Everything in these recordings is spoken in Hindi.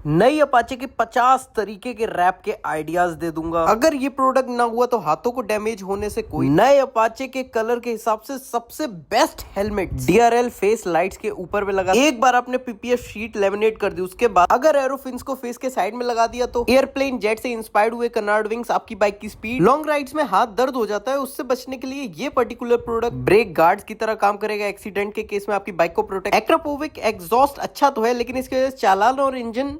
नई अपाचे के 50 तरीके के रैप के आइडियाज दे दूंगा। अगर ये प्रोडक्ट ना हुआ तो हाथों को डैमेज होने से कोई। नए अपाचे के कलर के हिसाब से सबसे best helmet DRL face lights के ऊपर में लगा। एक बार आपने PPF शीट लेमिनेट कर दी, उसके बाद अगर एरोफिन्स को फेस के साइड में लगा दिया तो एयरप्लेन जेट से इंस्पायर्ड हुए कनार्ड विंग्स आपकी बाइक की स्पीड, लॉन्ग राइड्स में हाथ दर्द हो जाता है, उससे बचने के लिए ये पर्टिकुलर प्रोडक्ट ब्रेक गार्ड्स की तरह काम करेगा। एक्सीडेंट के केस में आपकी बाइक को प्रोटेक्ट। एक्ट्रापोविक एग्जॉस्ट अच्छा तो है, लेकिन इसके वजह से चालान और engine.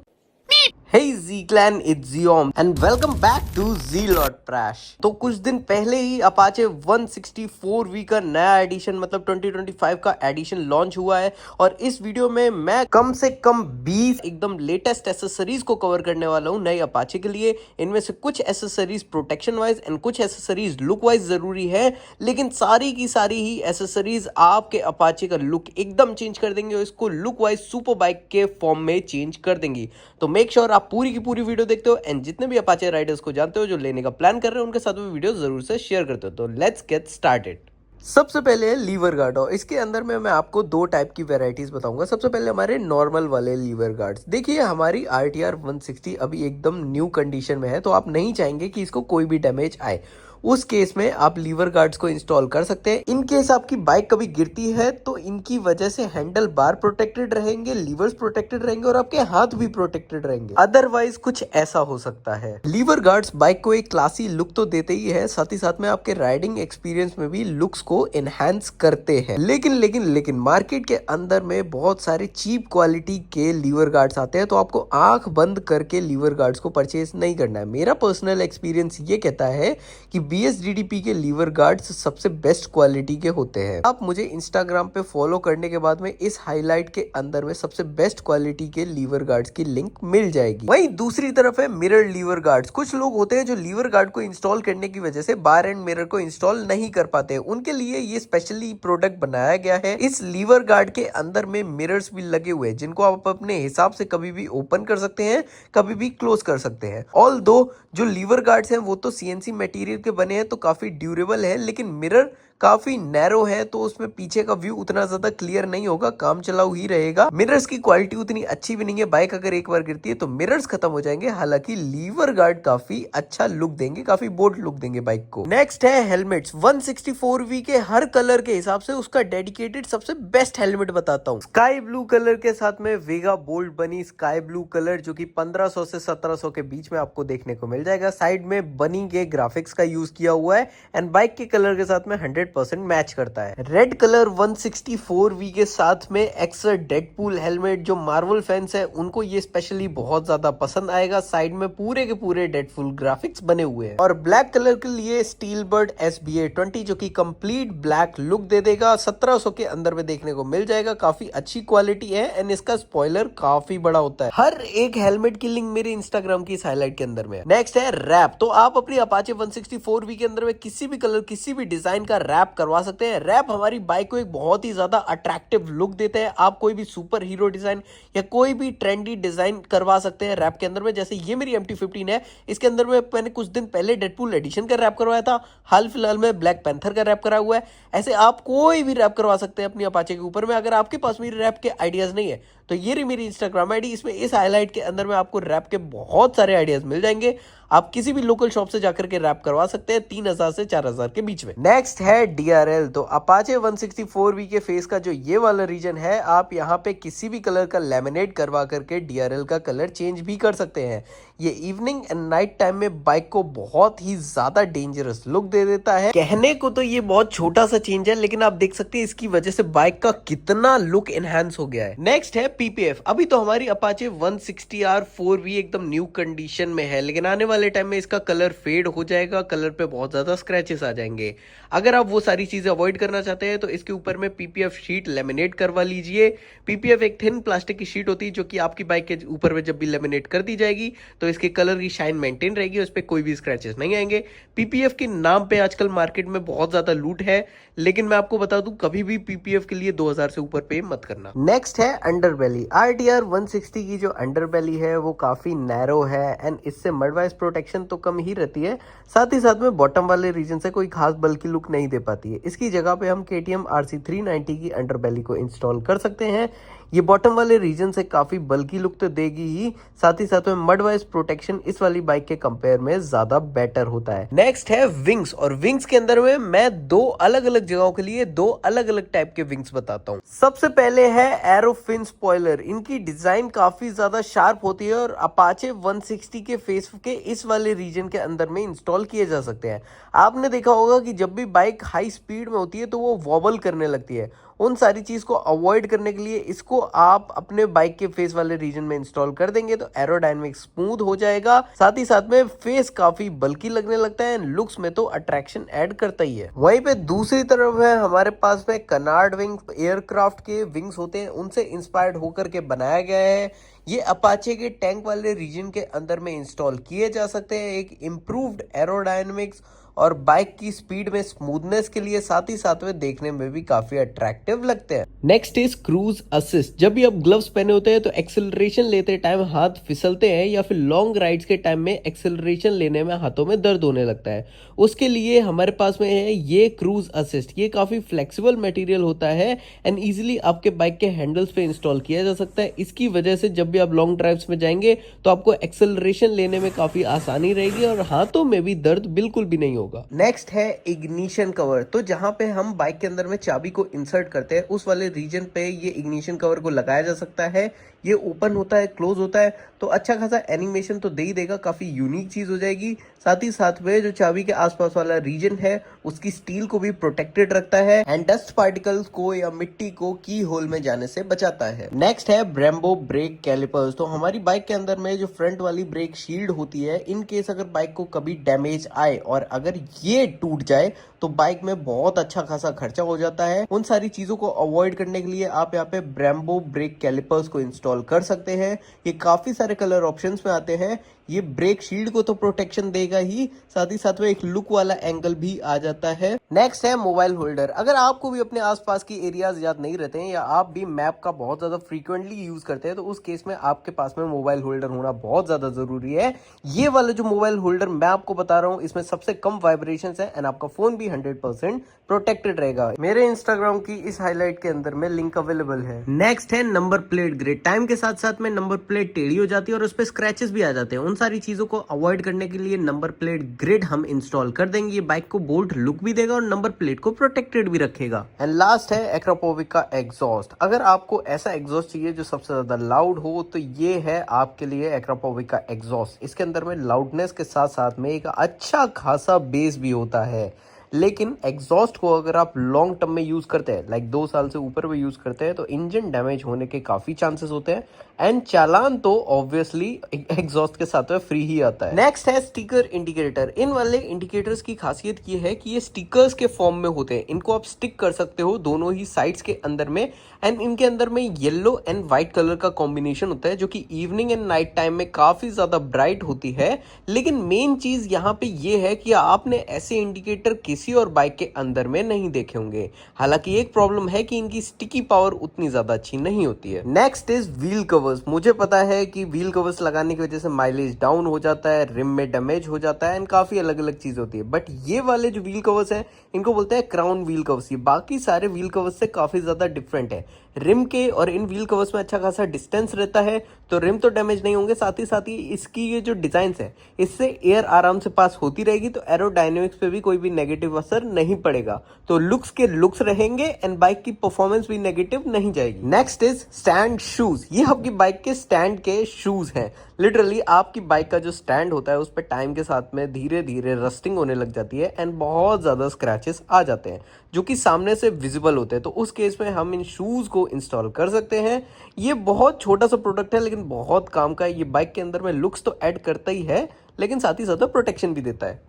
Hey Z Clan, it's Ziom and welcome back to Z-Lord Prash। तो कुछ दिन पहले ही अपाचे 164V का नया एडिशन मतलब 2025 का एडिशन लॉन्च हुआ है और इस वीडियो में मैं कम से कम 20 एकदम लेटेस्ट एसेसरीज को कवर करने वाला हूँ नए अपाचे के लिए। इनमें से कुछ एसेसरीज प्रोटेक्शन वाइज एंड कुछ एसेसरीज लुक वाइज जरूरी है, लेकिन सारी की सारी ही एसेसरीज आपके अपाचे का लुक एकदम चेंज कर देंगे और इसको लुक वाइज सुपर बाइक के फॉर्म में चेंज कर देंगी। तो मेक श्योर आप पूरी की पूरी वीडियो देखते हो एंड जितने भी अपाचे राइडर्स को जानते हो जो लेने का प्लान कर रहे हो उनके साथ वो वीडियो जरूर से शेयर करते हो। तो लेट्स गेट स्टार्टेड। सबसे पहले है लीवर गार्ड और इसके अंदर में मैं आपको दो टाइप की वेराइटीज बताऊंगा। सबसे पहले हमारे नॉर्मल वाले लीवर गार्ड्स। देखिए हमारी RTR 160 अभी एकदम न्यू कंडीशन में है, तो आप नहीं चाहेंगे कि इसको कोई भी डैमेज आए। उस केस में आप लीवर गार्ड्स को इंस्टॉल कर सकते हैं। इन केस आपकी बाइक कभी गिरती है तो इनकी वजह से हैंडल बार प्रोटेक्टेड रहेंगे, लीवर्स प्रोटेक्टेड रहेंगे और आपके हाथ भी प्रोटेक्टेड रहेंगे। अदरवाइज कुछ ऐसा हो सकता है। लीवर गार्ड्स बाइक को एक क्लासी लुक तो देते ही है, साथ ही साथ में आपके राइडिंग एक्सपीरियंस में भी लुक्स को एनहांस करते हैं। लेकिन मार्केट के अंदर में बहुत सारे चीप क्वालिटी के लीवर गार्ड्स आते हैं, तो आपको आंख बंद करके लीवर गार्ड्स को परचेज नहीं करना है। मेरा पर्सनल एक्सपीरियंस ये कहता है कि BSDDP के लीवर गार्ड्स सबसे बेस्ट क्वालिटी के होते हैं। आप मुझे इंस्टाग्राम पे फॉलो करने के बाद में इस हाईलाइट के अंदर में सबसे बेस्ट क्वालिटी के लीवर गार्ड्स की लिंक मिल जाएगी। वहीं दूसरी तरफ है मिरर लीवर गार्ड्स। कुछ लोग होते हैं जो लीवर गार्ड को इंस्टॉल करने की वजह से बार एंड मिरर को इंस्टॉल नहीं कर पाते, उनके लिए ये स्पेशली प्रोडक्ट बनाया गया है। इस लीवर गार्ड के अंदर में मिरर्स भी लगे हुए हैं जिनको आप अपने हिसाब से कभी भी ओपन कर सकते हैं, कभी भी क्लोज कर सकते हैं। ऑल दो जो लीवर गार्ड्स हैं वो तो CNC मटेरियल के बने हैं तो काफी ड्यूरेबल है, लेकिन मिरर काफी नैरो है तो उसमें पीछे का व्यू उतना ज्यादा क्लियर नहीं होगा, काम चलाऊ ही रहेगा। मिरर्स की क्वालिटी उतनी अच्छी भी नहीं है, बाइक अगर एक बार गिरती है तो मिरर्स खत्म हो जाएंगे। हालांकि लीवर गार्ड काफी अच्छा लुक देंगे, काफी बोल्ड लुक देंगे बाइक को। नेक्स्ट है हेलमेट्स। 164V के हर कलर के हिसाब से उसका डेडिकेटेड सबसे बेस्ट हेलमेट बताता हूँ। स्काई ब्लू कलर के साथ में वेगा बोल्ट बनी स्काई ब्लू कलर जो कि 1500 से 1700 के बीच में आपको देखने को मिल जाएगा। साइड में बनी के ग्राफिक्स का यूज किया हुआ है एंड बाइक के कलर के साथ में 100% मैच करता है। रेड कलर 164V के साथ में एक्सर डेडपूल हेलमेट, जो मार्वल फैंस है उनको ये स्पेशली बहुत ज्यादा पसंद आएगा। साइड में पूरे के पूरे डेडपूल ग्राफिक्स बने हुए हैं। और ब्लैक कलर के लिए स्टील बर्ड SBA-20 जो कि कंप्लीट ब्लैक लुक दे देगा। 1700 के अंदर में देखने को मिल जाएगा। काफी अच्छी क्वालिटी है एंड इसका स्पॉइलर काफी बड़ा होता है। हर एक हेलमेट की लिंक मेरे इंस्टाग्राम की हाईलाइट के अंदर में है। नेक्स्ट है रैप। तो आप अपनी अपाचे 164V के अंदर में किसी भी कलर किसी भी डिजाइन का रैप करवा सकते हैं। रैप हमारी बाइक को एक बहुत ही ज्यादा अट्रैक्टिव लुक देते हैं। आप कोई भी सुपर हीरो डिजाइन या कोई भी ट्रेंडी डिजाइन करवा सकते हैं रैप के अंदर में। जैसे ये मेरी MT-15 है, इसके अंदर में मैंने कुछ दिन पहले डेडपूल एडिशन का रैप करवाया था, हाल फिलहाल में ब्लैक पैंथर का रैप करा हुआ है। ऐसे आप कोई भी रैप करवा सकते हैं अपनी अपाचे के ऊपर में। अगर आपके पास मेरी रैप के आइडियाज नहीं है तो ये रही मेरी इंस्टाग्राम आईडी, इसमें इस हाईलाइट के अंदर में आपको रैप के बहुत सारे आइडियाज मिल जाएंगे। आप किसी भी लोकल शॉप से जाकर के रैप करवा सकते हैं 3000 से 4000 के बीच में। नेक्स्ट है DRL। तो अपाचे 164V के फेस का जो ये वाला रीजन है, आप यहाँ पे किसी भी कलर का लेमिनेट करवा करके DRL का कलर चेंज भी कर सकते हैं। ये इवनिंग एंड नाइट टाइम में बाइक को बहुत ही ज्यादा डेंजरस लुक दे देता है। कहने को तो ये बहुत छोटा सा चेंज है, लेकिन आप देख सकते हैं इसकी वजह से बाइक का कितना लुक एनहांस हो गया है। नेक्स्ट है PPF। अभी तो हमारी अपाचे 160R 4V एकदम न्यू कंडीशन में है, लेकिन आने वाले टाइम में इसका कलर फेड हो जाएगा, कलर पे बहुत ज्यादा स्क्रैचेस आ जाएंगे। अगर आप वो सारी चीजें अवॉइड करना चाहते हैं तो इसके ऊपर में PPF शीट लेमिनेट करवा लीजिए। PPF एक थिन प्लास्टिक की शीट होती है जो कि आपकी बाइक के ऊपर में जब भी लेमिनेट कर दी जाएगी तो इसके कलर की शाइन मेंटेन रहेगी, उस पर कोई भी स्क्रैचेस नहीं आएंगे। PPF के नाम पे आजकल मार्केट में बहुत ज्यादा लूट है, लेकिन मैं आपको बता दूं कभी भी PPF के लिए 2000 से ऊपर पे मत करना। नेक्स्ट है अंडरबेली। RTR 160 की जो अंडरबेली है वो काफी नैरो है एंड इससे मडवाइज प्रोटेक्शन तो कम ही रहती है, साथ ही साथ में बॉटम वाले रीजन से कोई खास बल्कि लुक नहीं दे पाती है। इसकी जगह पे हम KTM RC 390 की अंडरबेली को इंस्टॉल कर सकते हैं। ये बॉटम वाले रीजन से काफी बल्की लुक तो देगी ही, साथ ही साथ में मड वाइज प्रोटेक्शन इस वाली बाइक के कंपेयर में ज्यादा बेटर होता है। नेक्स्ट है विंग्स, और विंग्स के अंदर में मैं दो अलग अलग जगहों के लिए दो अलग अलग टाइप के विंग्स बताता हूँ। सबसे पहले है एरोफिन स्पॉइलर। इनकी डिजाइन काफी ज्यादा शार्प होती है और अपाचे 160 के फेस के इस वाले रीजन के अंदर में इंस्टॉल किए जा सकते हैं। आपने देखा होगा कि जब भी बाइक हाई स्पीड में होती है तो वो वॉबल करने लगती है। उन सारी चीज को अवॉइड करने के लिए इसको आप अपने बाइक के फेस वाले रीजन में इंस्टॉल कर देंगे तो एरोडायनेमिक स्मूथ हो जाएगा, साथ ही साथ में फेस काफी बल्की लगने लगता है, लुक्स में तो अट्रैक्शन ऐड करता ही है। वहीं पे दूसरी तरफ है हमारे पास में कनार्ड विंग, एयरक्राफ्ट के विंग्स होते हैं, उनसे इंस्पायर्ड होकर के बनाया गया है। ये अपाचे के टैंक वाले रीजन के अंदर में इंस्टॉल किए जा सकते हैं, एक इम्प्रूव्ड एरोडायनेमिक्स और बाइक की स्पीड में स्मूथनेस के लिए, साथ ही साथ में देखने में भी काफी अट्रैक्टिव लगते हैं। Next is cruise assist. जब भी आप ग्लव्स पहने होते हैं तो एक्सेलरेशन लेते टाइम हाथ फिसलते हैं या फिर लॉन्ग राइड्स के टाइम में एक्सेलरेशन लेने में हाथों में दर्द होने लगता है, उसके लिए हमारे पास में है ये क्रूज असिस्ट। ये काफी फ्लेक्सिबल मटेरियल होता है एंड इजिली आपके बाइक के हैंडल्स पे इंस्टॉल किया जा सकता है। इसकी वजह से जब भी आप लॉन्ग ड्राइव्स में जाएंगे तो आपको एक्सेलरेशन लेने में काफी आसानी रहेगी और हाथों में भी दर्द बिल्कुल भी नहीं होगा। नेक्स्ट है इग्निशन कवर। तो जहां पे हम बाइक के अंदर में चाबी को इंसर्ट करते हैं उस वाले रीजन पे ये इग्निशन कवर को लगाया जा सकता है। ये ओपन होता है, क्लोज होता है, तो अच्छा खासा एनिमेशन तो दे ही देगा, काफी यूनिक चीज हो जाएगी। साथ ही साथ में जो चाबी के आसपास वाला रीजन है उसकी स्टील को भी प्रोटेक्टेड रखता है एंड डस्ट पार्टिकल्स को या मिट्टी को की होल में जाने से बचाता है। नेक्स्ट है ब्रेम्बो ब्रेक कैलिपर्स। तो हमारी बाइक के अंदर में जो फ्रंट वाली ब्रेक शील्ड होती है, इन केस अगर बाइक को कभी डैमेज आए और अगर ये टूट जाए तो बाइक में बहुत अच्छा खासा खर्चा हो जाता है। उन सारी चीजों को अवॉइड करने के लिए आप यहाँ पे ब्रेम्बो ब्रेक कैलिपर्स को इंस्टॉल कर सकते हैं। ये काफी सारे कलर ऑप्शंस में आते हैं। ये ब्रेक शील्ड को तो प्रोटेक्शन देगा ही, साथ ही साथ में एक लुक वाला एंगल भी आ जाता है। नेक्स्ट है मोबाइल होल्डर। अगर आपको भी अपने आसपास की एरियाज याद नहीं रहते हैं या आप भी मैप का बहुत ज्यादा फ्रीक्वेंटली यूज करते हैं तो उस केस में आपके पास में मोबाइल होल्डर होना बहुत ज्यादा जरूरी है। ये वाला जो मोबाइल होल्डर मैं आपको बता रहा हूँ इसमें सबसे कम वाइब्रेशन है एंड आपका फोन भी 100% प्रोटेक्टेड रहेगा। मेरे इंस्टाग्राम की इस हाईलाइट के अंदर में लिंक अवेलेबल है। नेक्स्ट है नंबर प्लेट ग्रिड। टाइम के साथ साथ में नंबर प्लेट टेढ़ी हो जाती है और उस पर स्क्रैचेस भी आ जाते हैं। उन सारी चीजों को अवॉइड करने के लिए नंबर प्लेट ग्रिड हम इंस्टॉल कर देंगे। ये बाइक को बोल्ड लुक भी देगा और नंबर प्लेट को प्रोटेक्टेड भी रखेगा। एंड लास्ट है एक्रोपोविक का एग्जॉस्ट। अगर आपको ऐसा एग्जॉस्ट चाहिए जो सबसे ज्यादा लाउड हो तो ये है आपके लिए एक्रोपोविक का एग्जॉस्ट। इसके अंदर में लाउडनेस के साथ साथ में एक अच्छा खासा बेस भी होता है, लेकिन एग्जॉस्ट को अगर आप लॉन्ग टर्म में यूज करते हैं, लाइक 2 साल से ऊपर में यूज करते हैं, तो इंजन डैमेज होने के काफी चांसेस होते हैं एंड चालान तो ऑब्वियसली एग्जॉस्ट के साथ में फ्री ही आता है। नेक्स्ट है स्टिकर इंडिकेटर। इन वाले इंडिकेटर्स की खासियत ये है कि ये स्टिकर्स के फॉर्म में होते हैं। इनको आप स्टिक कर सकते हो दोनों ही साइड्स के अंदर में एंड इनके अंदर में येलो एंड व्हाइट कलर का कॉम्बिनेशन होता है जो कि इवनिंग एंड नाइट टाइम में काफी ज्यादा ब्राइट होती है। लेकिन मेन चीज यहाँ पे ये है कि आपने ऐसे इंडिकेटर किसी और बाइक के अंदर में नहीं देखे होंगे। हालांकि एक प्रॉब्लम है कि इनकी स्टिकी पावर उतनी ज्यादा अच्छी नहीं होती है। Next is wheel covers. मुझे पता है कि व्हील कवर्स लगाने की वजह से माइलेज डाउन हो जाता है, रिम में डैमेज हो जाता है एंड काफी अलग अलग चीज होती है, बट ये वाले जो व्हील कवर्स हैं इनको बोलते हैं क्राउन व्हील कवर्स। ये बाकी सारे व्हील कवर्स से काफी ज्यादा डिफरेंट है। रिम के और इन व्हील कवर्स में अच्छा खासा डिस्टेंस रहता है तो रिम तो डैमेज नहीं होंगे, साथ ही इसकी ये जो डिजाइन है इससे एयर आराम से पास होती रहेगी तो एरोडायनेमिक्स पे भी कोई भी नेगेटिव असर नहीं पड़ेगा। तो लुक्स के लुक्स रहेंगे एंड बाइक की परफॉर्मेंस भी नेगेटिव नहीं जाएगी। Next is stand shoes. ये आपकी बाइक के स्टैंड के शूज हैं। लिटरली आपकी बाइक का जो स्टैंड होता है उस पर टाइम के साथ में धीरे धीरे रस्टिंग होने लग जाती है एंड बहुत ज्यादा स्क्रैचेस आ जाते हैं जो कि सामने से विजिबल होते हैं। तो उस केस में हम इन शूज को इंस्टॉल कर सकते हैं। ये बहुत छोटा सा प्रोडक्ट है लेकिन बहुत काम का है। ये बाइक के अंदर में लुक्स तो ऐड करता ही है लेकिन साथ ही साथ प्रोटेक्शन भी देता है।